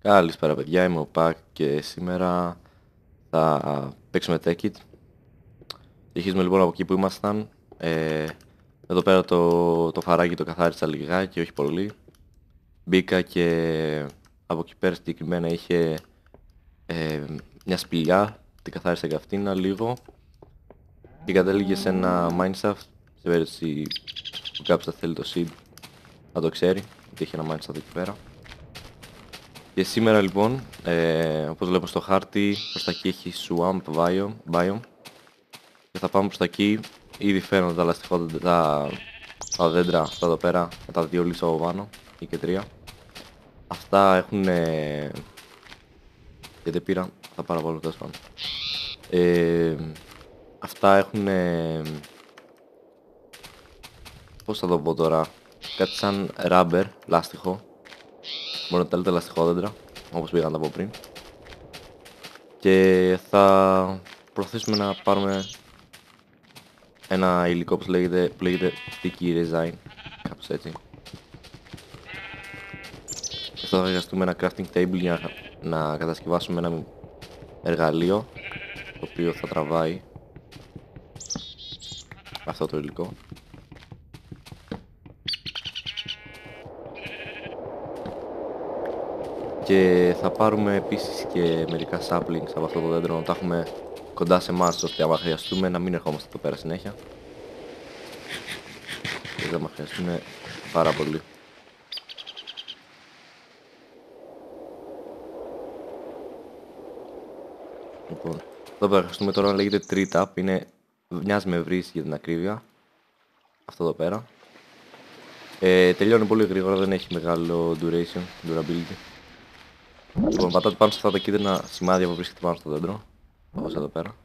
Καλησπέρα παιδιά, είμαι ο Πακ και σήμερα θα παίξουμε Take It. Συνεχίζουμε λοιπόν από εκεί που ήμασταν. Εδώ πέρα το φαράκι το καθάρισα λιγάκι, όχι πολύ. Μπήκα και από εκεί πέρα συγκεκριμένα είχε μια σπηλιά, την καθάρισα και αυτήν λίγο. Και κατέληγε σε ένα mineshaft, σε περίπτωση που κάποιος θα θέλει το seed να το ξέρει, ότι έχει ένα mineshaft εκεί πέρα. Και σήμερα λοιπόν, όπως βλέπω στο χάρτη, προς τα εκεί έχει Swamp Biome και θα πάμε προς τα εκεί. Ήδη φαίνονται τα λαστιχόδεντρα, τα δέντρα αυτά εδώ πέρα, με τα δύο λύσα από πάνω, ή και τρία. Αυτά έχουν... γιατί πήρα, θα πάρω πολύ τέλος πάντων. Αυτά έχουν... πώς θα το πω τώρα, κάτι σαν rubber, λάστιχο. Μπορεί να τα λέτε λαστιχόδεντρα, όπως πήγαν από πριν. Και θα προωθήσουμε να πάρουμε ένα υλικό που λέγεται sticky resin, κάπως έτσι. Και θα χρειαστούμε ένα crafting table για να κατασκευάσουμε ένα εργαλείο το οποίο θα τραβάει αυτό το υλικό. Και θα πάρουμε επίσης και μερικά saplings από αυτό το δέντρο, να τα έχουμε κοντά σε εμάς, ώστε άμα χρειαστούμε να μην ερχόμαστε εδώ πέρα συνέχεια. Και θα μας χρειαστούμε πάρα πολύ. Λοιπόν, εδώ πέρα χρειαστούμε τώρα να λέγεται tree tap, μοιάζει με βρύση για την ακρίβεια. Αυτό εδώ πέρα. Τελειώνει πολύ γρήγορα, δεν έχει μεγάλο durability. Λοιπόν, πατάτε πάνω σε αυτά τα κίτρινα σημάδια που βρίσκεται πάνω στο δέντρο, όπως εδώ πέρα.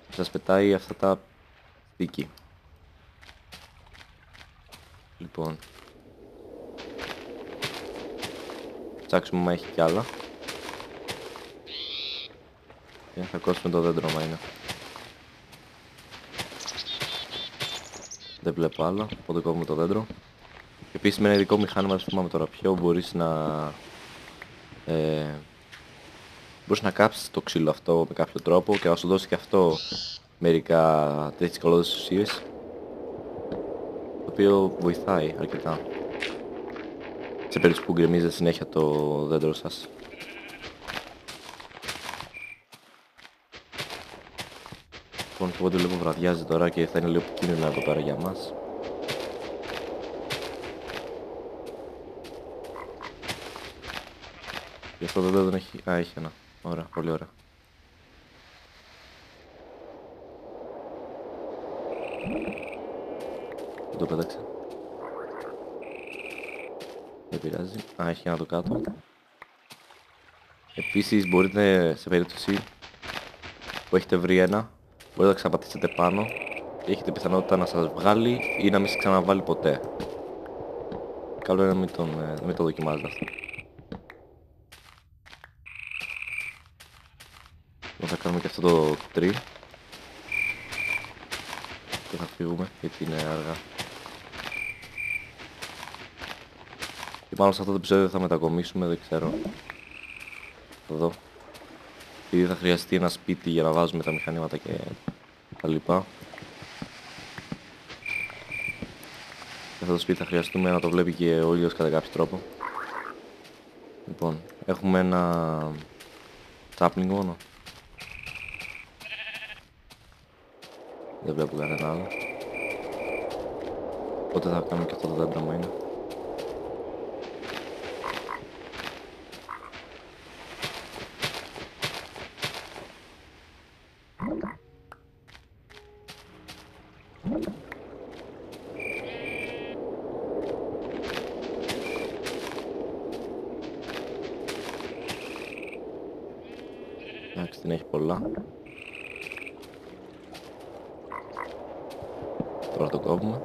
Σας πετάει αυτά τα sticky. Λοιπόν, ψάξουμε μα έχει κι άλλα. Και θα κόψουμε το δέντρο μα είναι. Δεν βλέπω άλλα, οπότε κόβουμε το δέντρο. Επίσης με ένα ειδικό μηχάνημα, δεν θυμάμαι τώρα ποιο, μπορείς να κάψεις το ξύλο αυτό με κάποιο τρόπο και να σου δώσει και αυτό μερικά τέτοιες κολόδες ουσίες, το οποίο βοηθάει αρκετά σε περίπτωση που γκρεμίζετε συνέχεια το δέντρο σας. Λοιπόν, οπότε βλέπω βραδιάζει τώρα και θα είναι λίγο επικίνδυνο εδώ πέρα για μας. Γι' αυτό το δεν έχει... Α, έχει ένα. Ωραία, πολύ ωραία. Δεν το πέταξε. Δεν πειράζει. Α, έχει ένα το κάτω. Επίσης μπορείτε, σε περίπτωση που έχετε βρει ένα, μπορείτε να ξαναπατήσετε πάνω και έχετε πιθανότητα να σας βγάλει ή να μην σας ξαναβάλει ποτέ. Καλό είναι να μην το δοκιμάζετε αυτό. Θα κάνουμε και αυτό το tree και θα φύγουμε γιατί είναι αργά. Και μάλλον σε αυτό το επεισόδιο θα μετακομίσουμε, δεν ξέρω. Θα δω. Επειδή θα χρειαστεί ένα σπίτι για να βάζουμε τα μηχανήματα και τα λοιπά. Και αυτό το σπίτι θα χρειαστούμε να το βλέπει και ο ήλιος κατά κάποιο τρόπο. Λοιπόν, έχουμε ένα sapling μόνο. Δεν βλέπω κανένα άλλο. Οπότε θα κάνουμε και αυτό το δέντρο μου είναι. Εντάξει, την έχει πολλά. Τώρα το κόβουμε.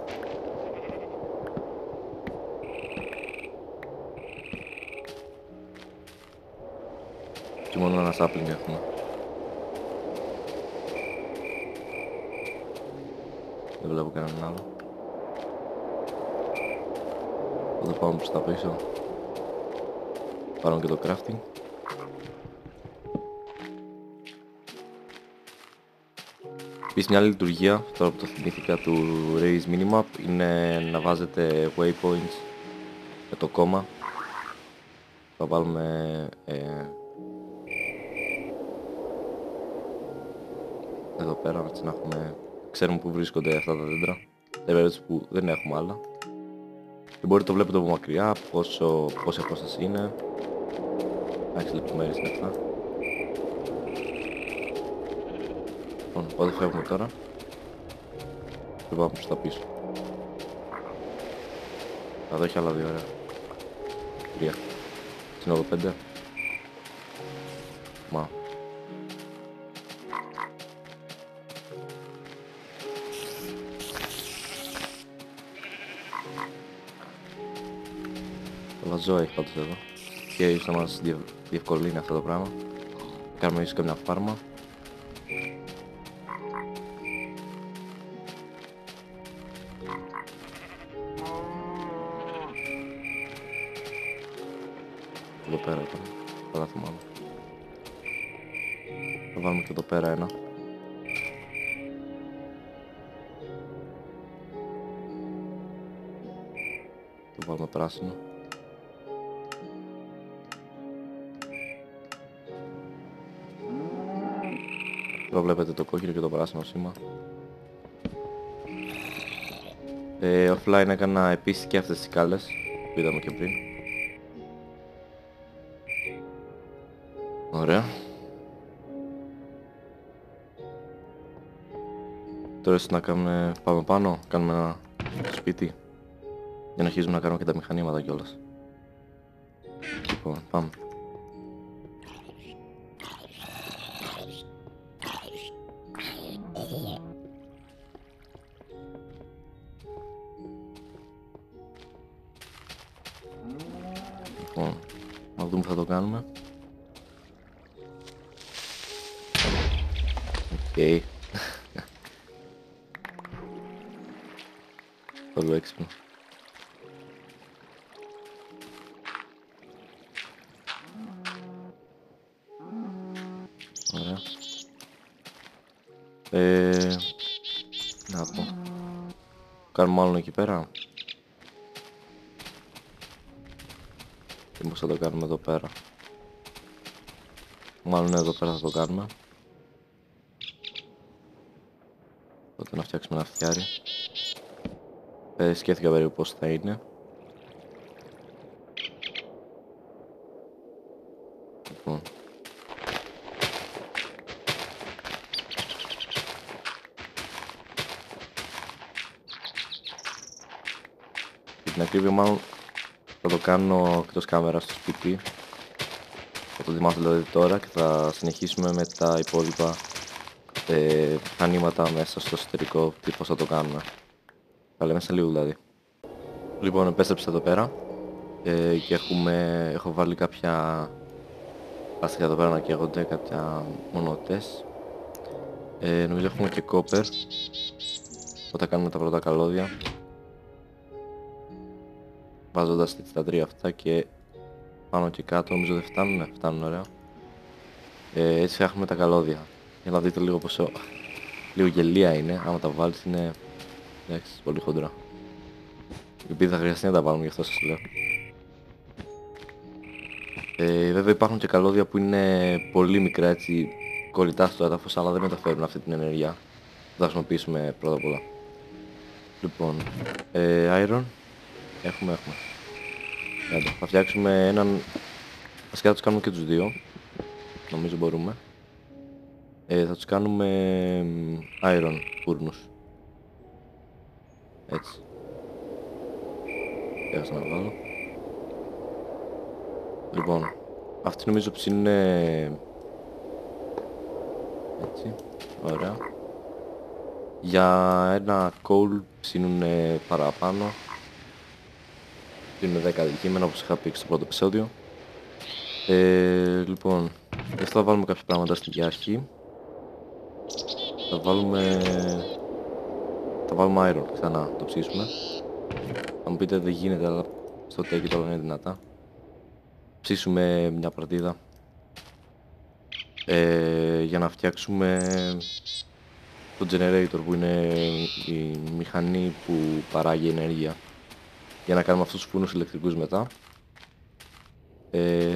Και μόνο ένα sapling έχουμε. Δεν βλέπω κανέναν άλλο. Θα το πάμε προς τα πίσω. πάρουμε και το crafting. Επίσης μια άλλη λειτουργία, τώρα που το θυμήθηκα, του Raise Minimap είναι να βάζετε waypoints με το κόμμα. Θα βάλουμε εδώ πέρα, έτσι να έχουμε, ξέρουμε που βρίσκονται αυτά τα δέντρα. Σε περίπτωση που δεν έχουμε άλλα. Και μπορείτε το βλέπετε από μακριά, πόση απόσταση είναι. 6 λεπτομέρειες είναι αυτά. Λοιπόν, πότε φεύγουμε τώρα. Και πάμε προς τα πίσω. Εδώ έχει άλλα 2, ωραία. 3. Σύνολο 5. Μα. Τα ζώα έχει πάντως εδώ. Και ίσως να μας διευκολύνει αυτό το πράγμα. Κάνουμε ίσως καμιά φάρμα. Εδώ πέρα ήταν. Καλά θυμάμαι. Θα βάλουμε και εδώ πέρα ένα. Το βάλουμε πράσινο. Εδώ βλέπετε το κόκκινο και το πράσινο σήμα. Offline έκανα επίσης και αυτές τις σκάλες που είδαμε και πριν. Ωραία. Τώρα να κάνουμε, πάμε πάνω, κάνουμε ένα σπίτι για να αρχίσουμε να κάνουμε και τα μηχανήματα κιόλας. Λοιπόν, πάμε. Λοιπόν, να δούμε που θα το κάνουμε. Οκ. Πολύ έξυπνο. Ωραία. Να πω. Κάνουμε άλλο εκεί πέρα. Και πώς θα το κάνουμε εδώ πέρα. Μάλλον εδώ πέρα θα το κάνουμε. Τότε να φτιάξουμε ένα φτιάρι. Σκέφτηκα περίπου πώς θα είναι. Λοιπόν. Για την ακρίβεια μάλλον θα το κάνω εκτός κάμερα στο σπίτι. Θα το ετοιμάσω δηλαδή τώρα και θα συνεχίσουμε με τα υπόλοιπα μηχανήματα μέσα στο εσωτερικό τι πώς θα το κάνουμε. Θα λέμε σε λίγο δηλαδή. Λοιπόν, επέστρεψα εδώ πέρα και έχω βάλει κάποια πλαστικά εδώ πέρα να καίγονται, κάποια μονοτές. Νομίζω έχουμε και κόπερ όταν κάνουμε τα πρώτα καλώδια. Βάζοντας τα τρία αυτά και πάνω και κάτω, νομίζω δεν φτάνουν, φτάνουν ωραία. Έτσι φτιάχνουμε τα καλώδια. Για να δείτε λίγο πόσο λίγο γελία είναι, άμα τα βάλεις είναι εντάξει, πολύ χοντρά. Επειδή θα χρειαστεί να τα βάλουμε, γι' αυτό σας λέω. Βέβαια υπάρχουν και καλώδια που είναι πολύ μικρά, έτσι κολλητά στο έδαφος, αλλά δεν μεταφέρουν αυτή την ενέργεια. Θα χρησιμοποιήσουμε πρώτα απ' όλα. Λοιπόν, iron έχουμε. Θα φτιάξουμε έναν, βασικά θα τους κάνουμε και τους δύο, νομίζω μπορούμε. Θα τους κάνουμε iron φούρνους. Έτσι. Έχασα να βάλω. Λοιπόν, αυτοί νομίζω ψήνουν έτσι, ωραία. Για ένα coal ψήνουν παραπάνω. Ψήνουν 10 αντικείμενα όπως είχα πει στο πρώτο επεισόδιο. Λοιπόν, γι' αυτό θα βάλουμε κάποια πράγματα στην αρχή. Θα βάλουμε iron ξανά, το ψήσουμε. Θα μου πείτε δεν γίνεται, αλλά στο τέκι τώρα είναι δυνατά. ψήσουμε μια παρτίδα για να φτιάξουμε το generator, που είναι η μηχανή που παράγει ενέργεια, για να κάνουμε αυτούς τους φούρνους ηλεκτρικούς μετά.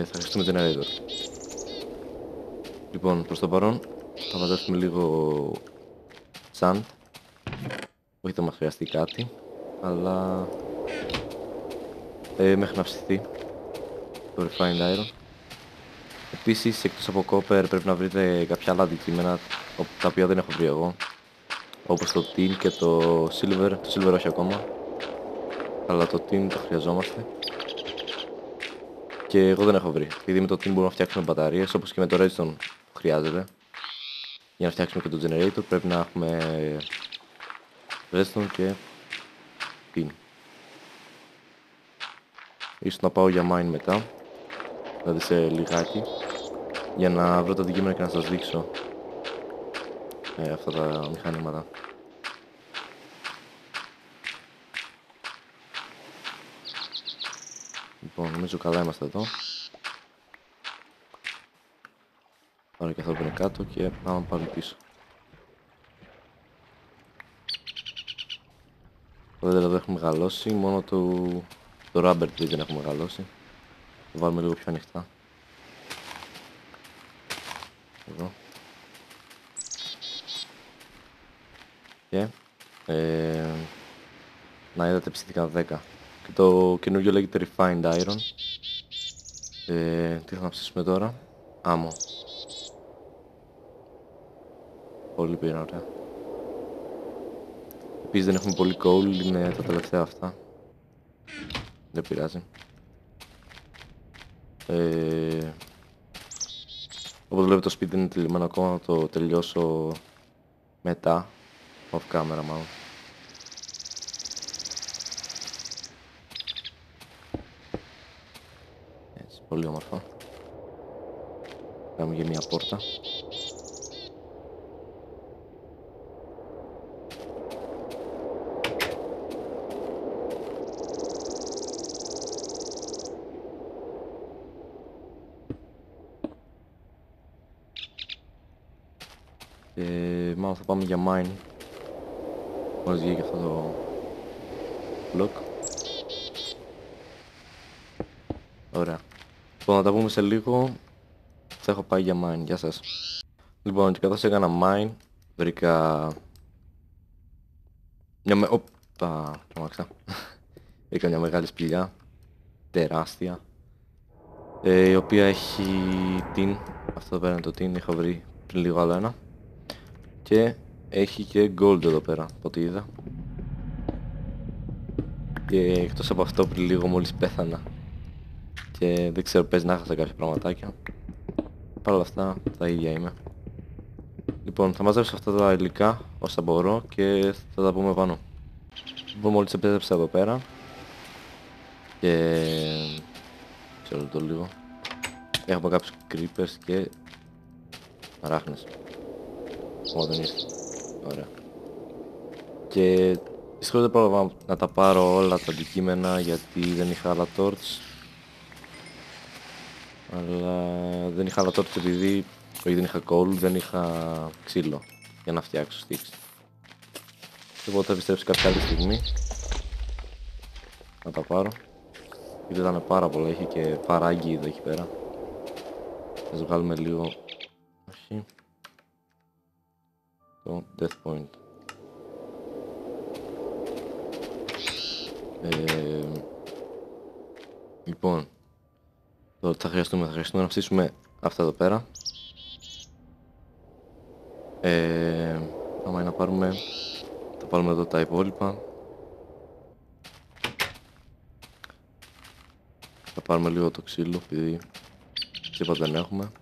Θα χρειαστούμε generator. Λοιπόν, προς το παρόν θα μαζέψουμε λίγο sand. Όχι θα μας χρειαστεί κάτι, αλλά μέχρι να ψηθεί το refined iron. Επίσης, εκτός από copper πρέπει να βρείτε κάποια άλλα αντικείμενα τα οποία δεν έχω βρει εγώ, όπως το tin και το silver. Το silver όχι ακόμα, αλλά το tin το χρειαζόμαστε. Και εγώ δεν έχω βρει, επειδή με το tin μπορούμε να φτιάξουμε μπαταρίες, όπως και με το redstone που χρειάζεται. Για να φτιάξουμε και το generator πρέπει να έχουμε redstone και tin. Ίσως να πάω για mine μετά, δηλαδή σε λιγάκι, για να βρω τα αντικείμενα και να σας δείξω αυτά τα μηχανήματα. Λοιπόν, νομίζω καλά είμαστε εδώ. Πάρω και αυτό που είναι κάτω και πάμε πάλι πίσω. Το δέντρο δεν έχουμε μεγαλώσει, μόνο το rubber tree δεν έχουμε μεγαλώσει. Το βάλουμε λίγο πιο ανοιχτά. Εδώ. Και να είδατε ψήθηκαν 10. Και το καινούργιο λέγεται refined iron. Τι θα ψήσουμε τώρα? Άμμο. Πολύ πήρα, ωραία. Επίσης δεν έχουμε πολύ coal, είναι τα τελευταία αυτά. Δεν πειράζει. Όπως βλέπετε το σπίτι είναι τελειωμένο ακόμα, να το τελειώσω μετά, off camera μάλλον. Έτσι, πολύ όμορφα. Κάνουμε και μια πόρτα. Μάλλον θα πάμε για mine μόλις βγήκε αυτό το block. Ωραία. Λοιπόν, να τα πούμε σε λίγο. Θα έχω πάει για mine. Γεια σας. Λοιπόν, και καθώς έκανα mine βρήκα μια βρήκα μια μεγάλη σπηλιά, τεράστια, η οποία έχει tin. Αυτό εδώ πέρα είναι το tin, είχα βρει πριν λίγο άλλο ένα. Και έχει και gold εδώ πέρα, από ό,τι είδα. Και εκτός από αυτό πριν λίγο μόλις πέθανα. Και δεν ξέρω, παίζει να έχασα κάποια πραγματάκια. Παρ' όλα αυτά τα ίδια είμαι. Λοιπόν, θα μαζέψω αυτά τα υλικά όσα μπορώ και θα τα πούμε πάνω. Λοιπόν, μόλις επέστρεψα εδώ πέρα. Και ξέρω το λίγο. Έχουμε κάποιους creepers και αράχνες. Δεν ήρθε. Ωραία. Και δυστυχώς δεν πρόλαβα να τα πάρω όλα τα αντικείμενα γιατί δεν είχα άλλα torch. Αλλά δεν είχα άλλα torch επειδή δεν είχα coal, δεν είχα ξύλο για να φτιάξω sticks. Οπότε θα επιστρέψω κάποια άλλη στιγμή να τα πάρω. Γιατί ήταν πάρα πολλά, είχε και παράγγι εδώ εκεί πέρα. Θα βγάλουμε λίγο. Όχι. Το death point. Λοιπόν, τώρα θα χρειαστούμε να ψήσουμε αυτά εδώ πέρα. Άμα είναι να πάρουμε, θα πάρουμε εδώ τα υπόλοιπα. Θα πάρουμε λίγο το ξύλο, επειδή τίποτα δεν έχουμε.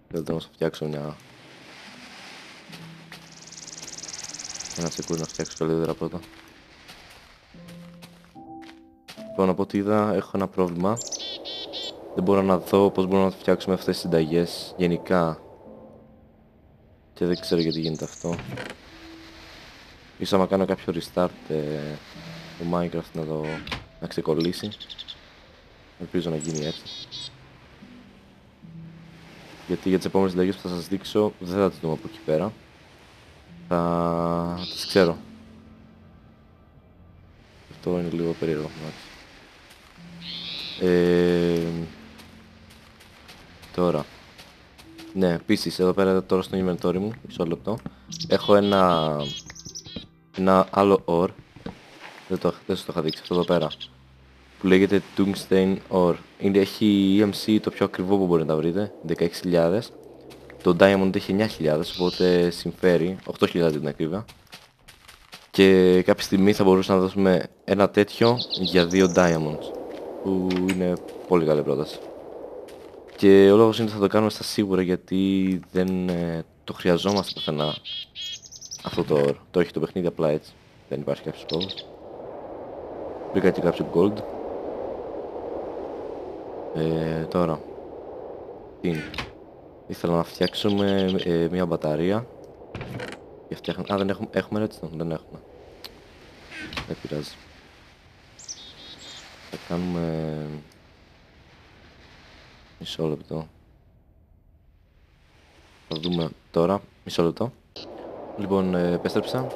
Δεν θέλω να φτιάξω ένα τσεκούρι να φτιάξω καλύτερα πρώτα. Λοιπόν, από ό,τι είδα έχω ένα πρόβλημα. Δεν μπορώ να δω πώς μπορούμε να φτιάξουμε αυτές τις συνταγές γενικά. Και δεν ξέρω γιατί γίνεται αυτό. Ίσως άμα κάνω κάποιο restart το Minecraft να ξεκολλήσει. Ελπίζω να γίνει έτσι. Γιατί για τις επόμενες συνταγές που θα σας δείξω δεν θα τις δούμε από εκεί πέρα. Θα τις ξέρω. Αυτό είναι λίγο περίεργο. Τώρα. Ναι, επίσης εδώ πέρα τώρα στο inventory μου, μισό λεπτό, έχω ένα άλλο ore, δεν σας το είχα δείξει, αυτό εδώ πέρα, που λέγεται Tungsten Ore. Έχει EMC το πιο ακριβό που μπορείτε να βρείτε, 16.000. Το Diamond έχει 9.000, οπότε συμφέρει, 8.000 την ακρίβεια. Και κάποια στιγμή θα μπορούσαμε να δώσουμε ένα τέτοιο για 2 Diamonds, που είναι πολύ καλή πρόταση. Και ο λόγος είναι ότι θα το κάνουμε στα σίγουρα, γιατί δεν το χρειαζόμαστε πουθενά αυτό το ore. Το έχει το παιχνίδι απλά έτσι, δεν υπάρχει κάποιος λόγος. Βρήκα και κάποιο gold. Τώρα, ήθελα να φτιάξουμε μια μπαταρία. Α, δεν έχουμε redstone, δεν έχουμε. Δεν πειράζει. Θα κάνουμε... Μισό λεπτό. Θα δούμε τώρα. Μισό λεπτό. Λοιπόν, επέστρεψα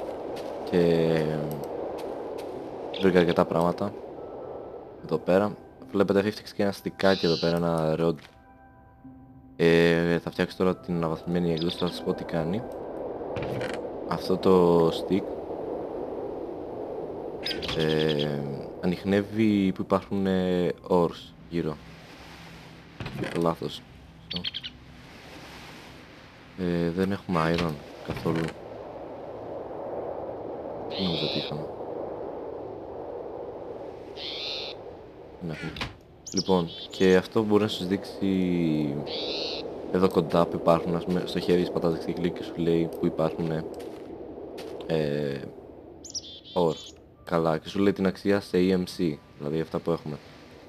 και βρήκα αρκετά πράγματα εδώ πέρα. Βλέπετε έχει φτιάξει και ένα στικάκι εδώ πέρα, ένα rod. Θα φτιάξω τώρα την αναβαθμισμένη εκδόση, θα σας πω τι κάνει. Αυτό το stick ανιχνεύει που υπάρχουν ores γύρω. Λάθος. Δεν έχουμε iron καθόλου. Τι νομίζω ότι είχαμε. Δεν έχουμε. Λοιπόν, και αυτό μπορεί να σας δείξει εδώ κοντά που υπάρχουν, ας πούμε, στο χέρι πατάς δεξί κλικ και σου λέει που υπάρχουν ore. Καλά, και σου λέει την αξία σε EMC, δηλαδή αυτά που έχουμε.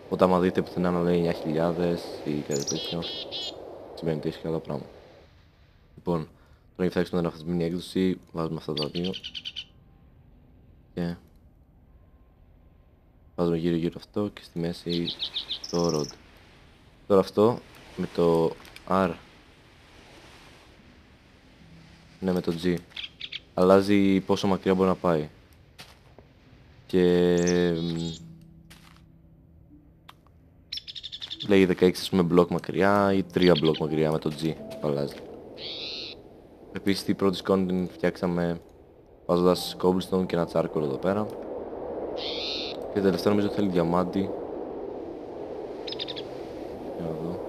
Όταν άμα δείτε πουθενά να λέει 9.000 ή κάτι τέτοιο, σημαίνει ότι έχει καλό πράγμα. Λοιπόν, τώρα για φτιάξουμε την αναβαθμισμένη έκδοση, βάζουμε αυτά τα δύο και βάζουμε γύρω γύρω αυτό και στη μέση το rod. Τώρα αυτό με το R, ναι, με το G, αλλάζει πόσο μακριά μπορεί να πάει. Και λέει 16 ας πούμε μπλοκ μακριά ή 3 μπλοκ μακριά με το G που αλλάζει. Επίσης την πρώτη σκόνη την φτιάξαμε βάζοντας cobblestone και ένα charcoal εδώ πέρα. Και τελευταίο νομίζω θέλει διαμάντι. Για να δω.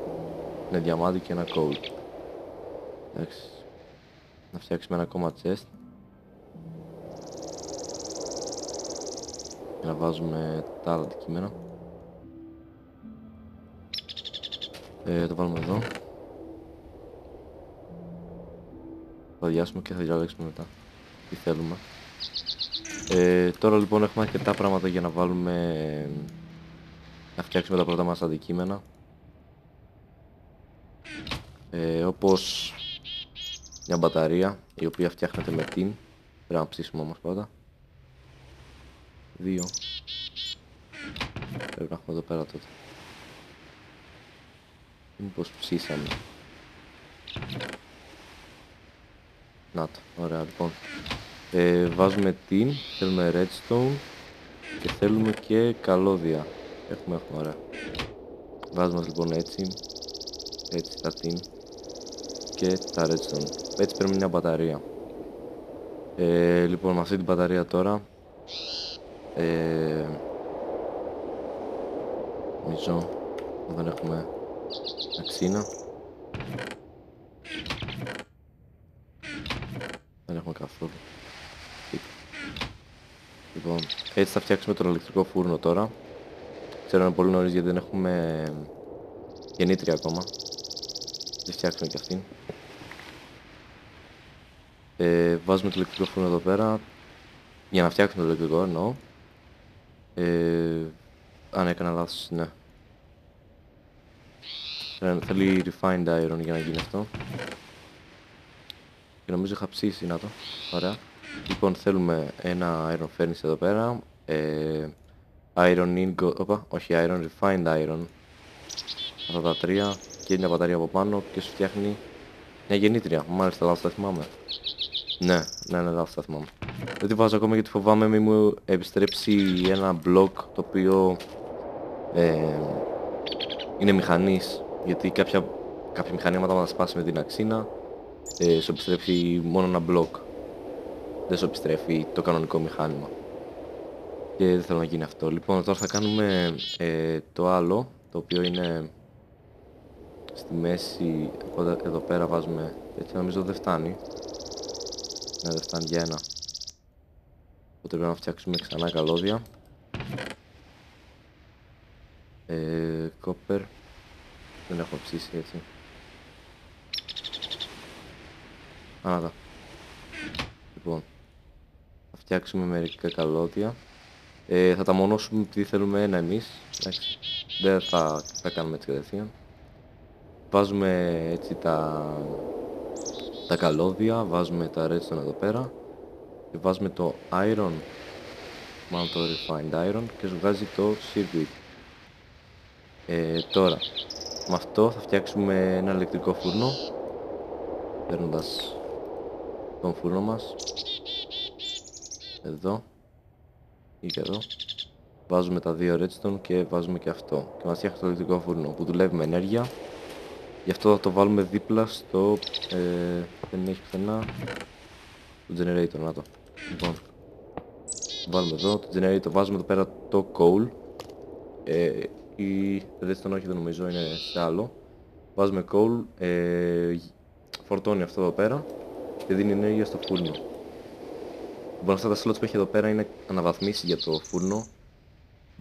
Ναι, διαμάντι και ένα coal. Εντάξει. Να φτιάξουμε ένα ακόμα chest. Και να βάζουμε τα άλλα αντικείμενα. Το βάλουμε εδώ. Θα διάσουμε και θα διαλέξουμε μετά τι θέλουμε. Τώρα λοιπόν έχουμε αρκετά πράγματα για να βάλουμε, να φτιάξουμε τα πρώτα μας αντικείμενα. Όπως μια μπαταρία η οποία φτιάχνεται με tin. Πρέπει να ψήσουμε όμως πρώτα. 2. Πρέπει να έχουμε εδώ πέρα τότε. Μήπως ψήσαμε. Να το, ωραία λοιπόν. Βάζουμε tin, θέλουμε redstone και θέλουμε και καλώδια. Έχουμε, ωραία. Βάζουμε λοιπόν έτσι τα tin και τα redstone. Έτσι παίρνουμε μια μπαταρία. Λοιπόν, με αυτή την μπαταρία τώρα μισό, δεν έχουμε αξίνα. Δεν έχουμε καθόλου. Λοιπόν, έτσι θα φτιάξουμε τον ηλεκτρικό φούρνο τώρα. Ξέρω είναι πολύ νωρίς γιατί δεν έχουμε γεννήτρια ακόμα. Θα φτιάξουμε και αυτήν. Βάζουμε το ηλεκτρικό φούρνο εδώ πέρα. Για να φτιάξουμε το ηλεκτρικό εννοώ. Αν έκανα λάθος, ναι. Θέλει refined iron για να γίνει αυτό. Και νομίζω είχα ψήσει, να το. Ωραία. Λοιπόν, θέλουμε ένα iron furnace εδώ πέρα. Iron ingot, όχι iron, refined iron. Αυτά τα τρία και μια μπαταρία από πάνω και σου φτιάχνει μια γεννήτρια. Μάλιστα, λάθος τα θυμάμαι. Ναι, λάθος τα θυμάμαι. Δεν τη βάζω ακόμα γιατί φοβάμαι μη μου επιστρέψει ένα μπλοκ το οποίο είναι μηχανής. Γιατί κάποια μηχανήματα άμα τα σπάσει με την αξίνα σου επιστρέφει μόνο ένα μπλοκ. Δεν σου επιστρέφει το κανονικό μηχάνημα. Και δεν θέλω να γίνει αυτό. Λοιπόν, τώρα θα κάνουμε το άλλο, το οποίο είναι στη μέση. Εδώ πέρα βάζουμε έτσι, νομίζω δεν φτάνει. Ναι, δεν φτάνει για ένα. Οπότε πρέπει να φτιάξουμε ξανά καλώδια. Κόπερ. Δεν έχω ψήσει έτσι. Ανάτα. Λοιπόν, θα φτιάξουμε μερικά καλώδια. Θα τα μονώσουμε επειδή θέλουμε ένα εμείς. Εντάξει. Δεν θα κάνουμε έτσι κατευθείαν. Βάζουμε έτσι τα καλώδια, βάζουμε τα redstone εδώ πέρα και βάζουμε το iron, μάλλον το refined iron και σου βγάζει το circuit. Τώρα με αυτό θα φτιάξουμε ένα ηλεκτρικό φούρνο παίρνοντας τον φούρνο μας εδώ ή και εδώ. Βάζουμε τα δύο redstone και βάζουμε και αυτό και μας φτιάχνει το ηλεκτρικό φούρνο που δουλεύει με ενέργεια. Γι' αυτό θα το βάλουμε δίπλα στο... δεν έχει πουθενά το generator, να το. Λοιπόν, βάλουμε εδώ το generator, βάζουμε εδώ πέρα το coal. Η redstone όχι δεν νομίζω, είναι σε άλλο. Βάζουμε coal, φορτώνει αυτό εδώ πέρα και δίνει ενέργεια στο φούρνο. Λοιπόν, αυτά τα slots που έχει εδώ πέρα είναι αναβαθμίσει για το φούρνο.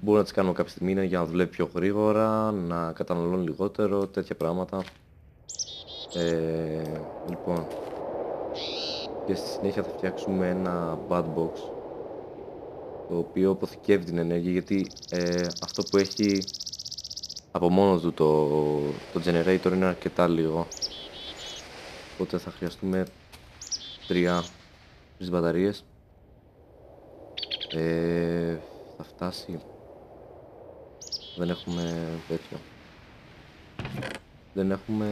Μπορούμε να τις κάνουμε κάποια στιγμή για να δουλεύει πιο γρήγορα, να καταναλώνει λιγότερο, τέτοια πράγματα. Λοιπόν, και στη συνέχεια θα φτιάξουμε ένα bad box το οποίο αποθηκεύει την ενέργεια γιατί αυτό που έχει από μόνο του το generator είναι αρκετά λίγο. Οπότε θα χρειαστούμε τρεις μπαταρίες. Θα φτάσει. Δεν έχουμε τέτοιο. Δεν έχουμε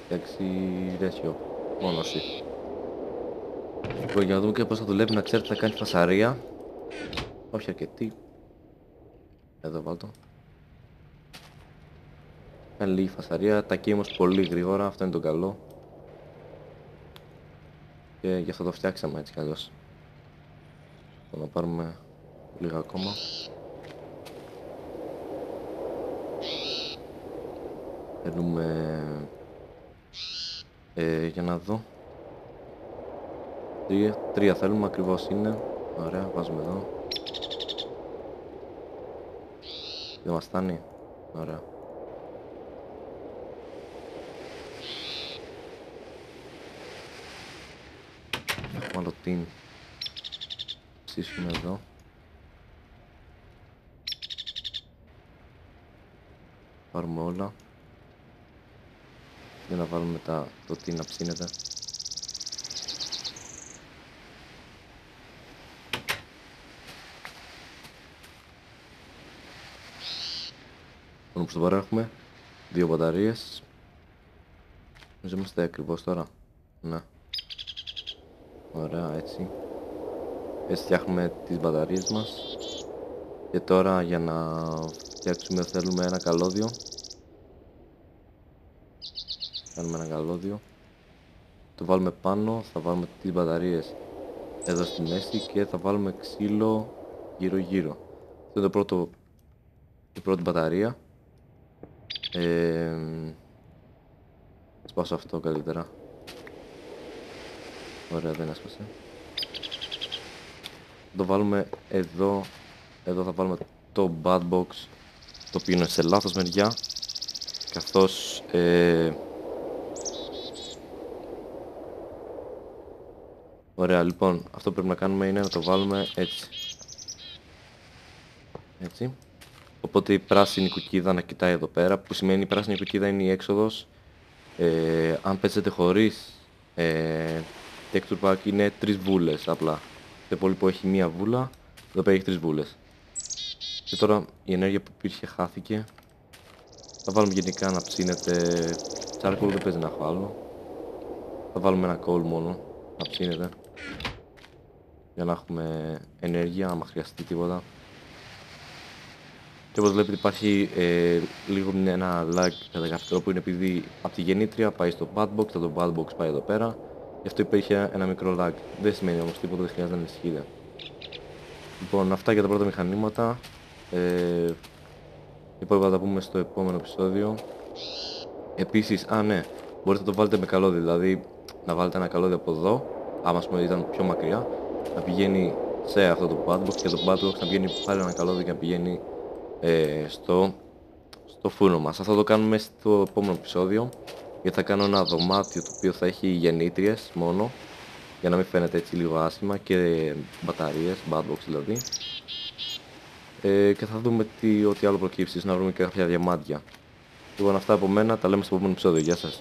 φτιάξει τέτοιο. Μόνωση. Λοιπόν, για να δούμε και πώς θα δουλεύει, να ξέρετε να κάνει φασαρία. Όχι αρκετή. Εδώ βάλτο. Κάνει λίγη φασαρία, τα καίει όμως πολύ γρήγορα, αυτό είναι το καλό. Και γι' αυτό το φτιάξαμε έτσι κι αλλιώς. Να πάρουμε λίγα ακόμα. Παίρνουμε... για να δω. Τρία θέλουμε ακριβώς είναι. Ωραία, βάζουμε εδώ. Δεν μας φτάνει. Ωραία. Έχουμε άλλο tin. Ψήσουμε εδώ. Πάρουμε όλα. Για να βάλουμε το tin να ψήνεται. Προς το παρά έχουμε δύο μπαταρίες. Νομίζω είμαστε ακριβώς τώρα. Ναι. Ωραία, έτσι. Έτσι φτιάχνουμε τις μπαταρίες μας. Και τώρα για να φτιάξουμε θέλουμε ένα καλώδιο. Κάνουμε ένα καλώδιο. Το βάλουμε πάνω, θα βάλουμε τις μπαταρίες εδώ στη μέση και θα βάλουμε ξύλο γύρω γύρω. Αυτό είναι η πρώτη μπαταρία. Σπάσω αυτό καλύτερα. Ωραία, δεν έσπασε. Το βάλουμε εδώ. Εδώ θα βάλουμε το bad box, το οποίο είναι σε λάθος μεριά. Καθώς ωραία, λοιπόν, αυτό που πρέπει να κάνουμε είναι να το βάλουμε έτσι. Έτσι. Οπότε η πράσινη κουκκίδα να κοιτάει εδώ πέρα, που σημαίνει η πράσινη κουκκίδα είναι η έξοδος. Αν παίζετε χωρίς texture pack είναι 3 βούλες απλά. Το υπόλοιπο έχει μία βούλα, εδώ πέρα έχει 3 βούλες. Και τώρα η ενέργεια που υπήρχε χάθηκε. Θα βάλουμε γενικά να ψήνεται. Τσάρκολ δεν παίζει να έχω άλλο. Θα βάλουμε ένα coal μόνο να ψήνεται. Για να έχουμε ενέργεια άμα χρειαστεί τίποτα. Και όπως βλέπετε υπάρχει λίγο ένα lag κατά κάποιο τρόπο, είναι επειδή από τη γεννήτρια πάει στο bad box, από το bad box πάει εδώ πέρα. Γι' αυτό υπήρχε ένα μικρό lag. Δεν σημαίνει όμως τίποτα, δεν χρειάζεται να ανησυχείτε. Λοιπόν, αυτά για τα πρώτα μηχανήματα. Υπόλοιπα θα τα πούμε στο επόμενο επεισόδιο. Επίσης, ναι, μπορείτε να το βάλετε με καλώδιο, δηλαδή να βάλετε ένα καλώδιο από εδώ, άμα ας πούμε ήταν πιο μακριά, να πηγαίνει σε αυτό το bad box και το bad box να πηγαίνει πάλι ένα καλώδιο και να πηγαίνει στο φούρνο μας. Αυτό θα το κάνουμε στο επόμενο επεισόδιο, γιατί θα κάνω ένα δωμάτιο το οποίο θα έχει γεννήτριες μόνο, για να μην φαίνεται έτσι λίγο άσχημα, και μπαταρίες, bad box δηλαδή. Και θα δούμε ό,τι άλλο προκύψει, να βρούμε και κάποια διαμάντια. Λοιπόν, αυτά από μένα, τα λέμε στο επόμενο επεισόδιο. Γεια σας.